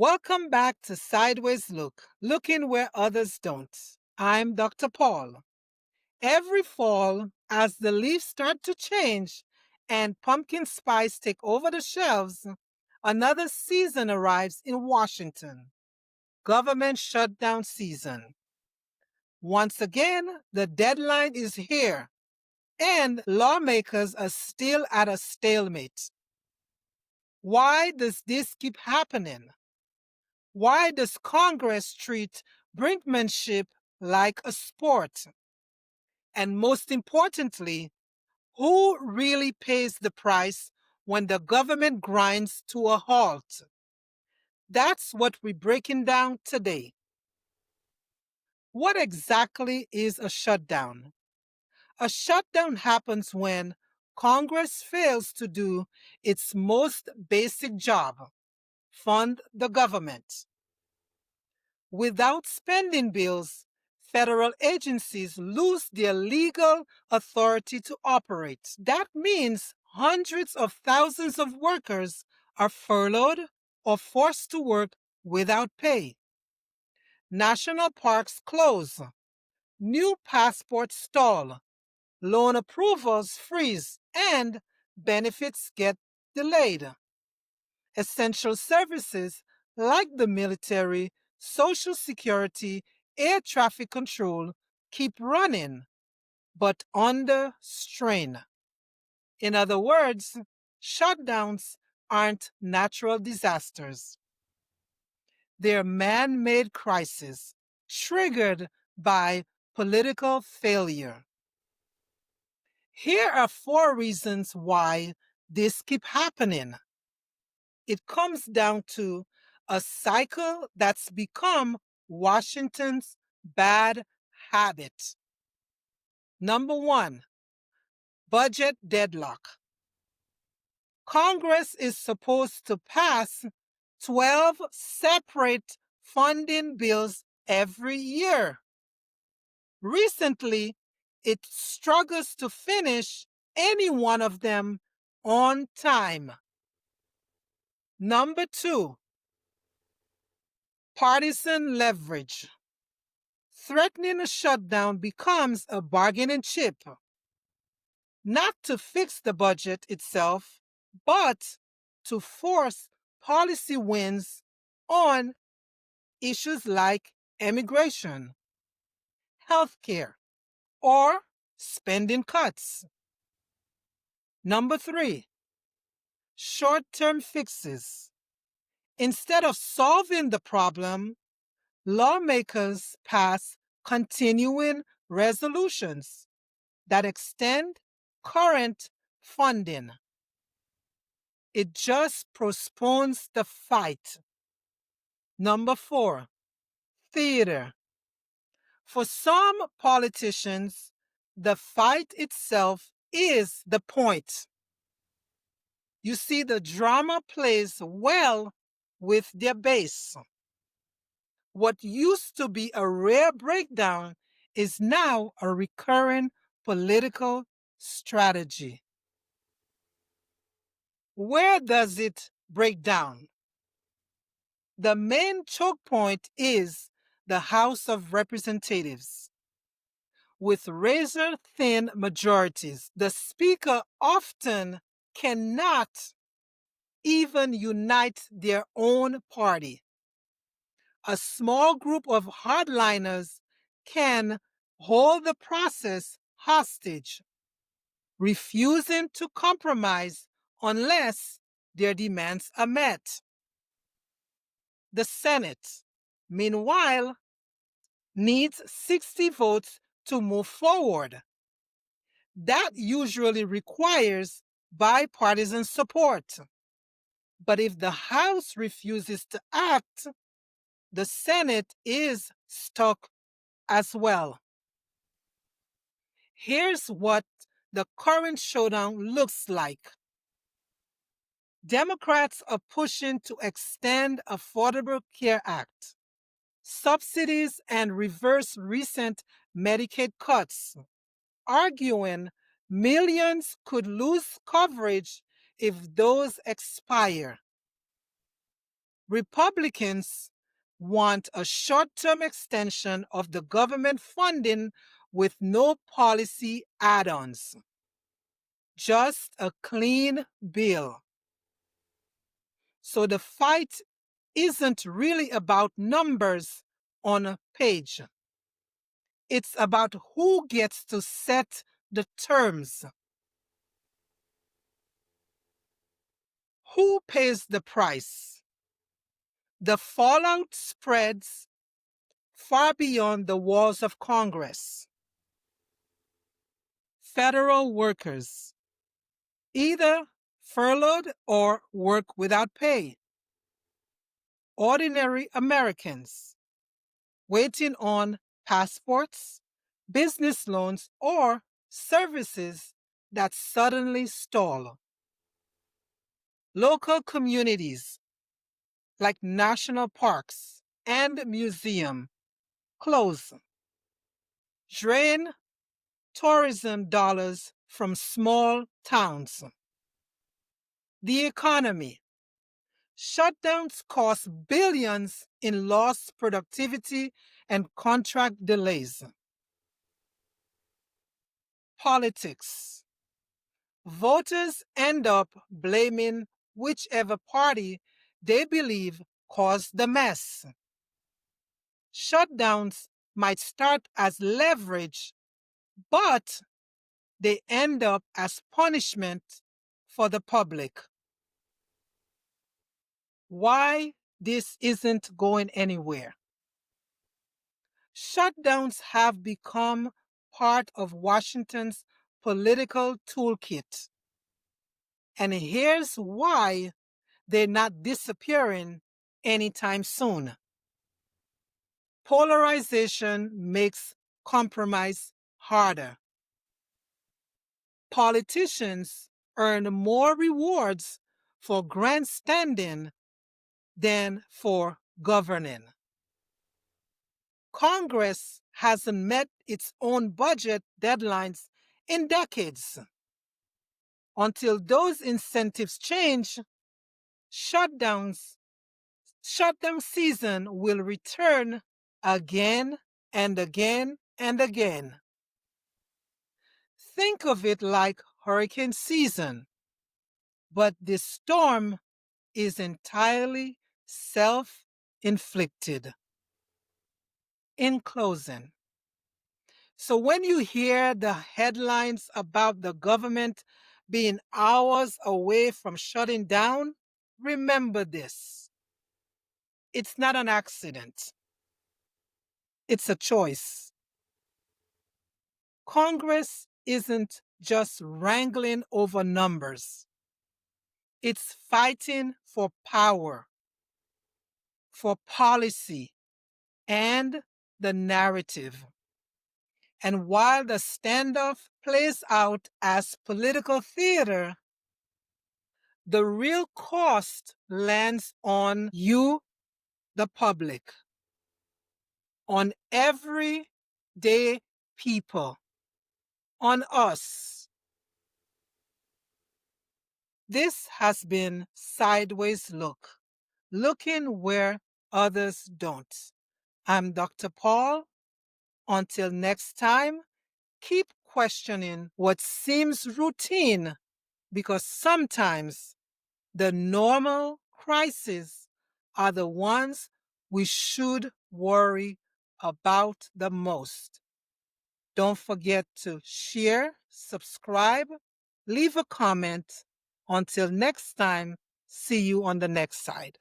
Welcome back to Sideways Look, looking where others don't. I'm Dr. Paul. Every fall, as the leaves start to change and pumpkin spice take over the shelves, another season arrives in Washington. Government shutdown season. Once again, the deadline is here, and lawmakers are still at a stalemate. Why does this keep happening? Why does Congress treat brinkmanship like a sport? And most importantly, who really pays the price when the government grinds to a halt? That's what we're breaking down today. What exactly is a shutdown? A shutdown happens when Congress fails to do its most basic job: fund the government. Without spending bills, federal agencies lose their legal authority to operate. That means hundreds of thousands of workers are furloughed or forced to work without pay. National parks close, new passports stall, loan approvals freeze, and benefits get delayed. Essential services like the military, Social Security, air traffic control keep running, but under strain. In other words, shutdowns aren't natural disasters. They're man made crises triggered by political failure. Here are four reasons why this keep happening. It comes down to a cycle that's become Washington's bad habit. Number one, budget deadlock. Congress is supposed to pass 12 separate funding bills every year. Recently, it struggles to finish any one of them on time. Number two, partisan leverage. Threatening a shutdown becomes a bargaining chip, not to fix the budget itself, but to force policy wins on issues like immigration, healthcare, or spending cuts. Number three, short term fixes. Instead of solving the problem, lawmakers pass continuing resolutions that extend current funding. It just postpones the fight. Number four, theater. For some politicians, the fight itself is the point. You see, the drama plays well with their base. What used to be a rare breakdown is now a recurring political strategy. Where does it break down? The main choke point is the House of Representatives. With razor thin majorities, the Speaker often cannot even unite their own party. A small group of hardliners can hold the process hostage, refusing to compromise unless their demands are met. The Senate, meanwhile, needs 60 votes to move forward. That usually requires bipartisan support. But if the House refuses to act, the Senate is stuck as well. Here's what the current showdown looks like. Democrats are pushing to extend Affordable Care Act, subsidies, and reverse recent Medicaid cuts, arguing millions could lose coverage if those expire. Republicans want a short-term extension of the government funding with no policy add-ons. Just a clean bill. So the fight isn't really about numbers on a page. It's about who gets to set the terms. Who pays the price? The fallout spreads far beyond the walls of Congress. Federal workers, either furloughed or work without pay. Ordinary Americans, waiting on passports, business loans, or services that suddenly stall. Local communities like national parks and museums close. Drain tourism dollars from small towns. The economy. Shutdowns cost billions in lost productivity and contract delays. Politics. Voters end up blaming whichever party they believe caused the mess. Shutdowns might start as leverage, but they end up as punishment for the public. Why this isn't going anywhere? Shutdowns have become part of Washington's political toolkit. And here's why they're not disappearing anytime soon. Polarization makes compromise harder. Politicians earn more rewards for grandstanding than for governing. Congress hasn't met its own budget deadlines in decades. Until those incentives change, shutdown season will return again and again and again. Think of it like hurricane season, but this storm is entirely self-inflicted. In closing, so when you hear the headlines about the government being hours away from shutting down, remember this. It's not an accident. It's a choice. Congress isn't just wrangling over numbers. It's fighting for power, for policy, and the narrative. And while the standoff plays out as political theater, the real cost lands on you, the public, on everyday people, on us. This has been Sideways Look, looking where others don't. I'm Dr. Paul. Until next time, keep questioning what seems routine, because sometimes the normal crises are the ones we should worry about the most. Don't forget to share, subscribe, leave a comment. Until next time, see you on the next side.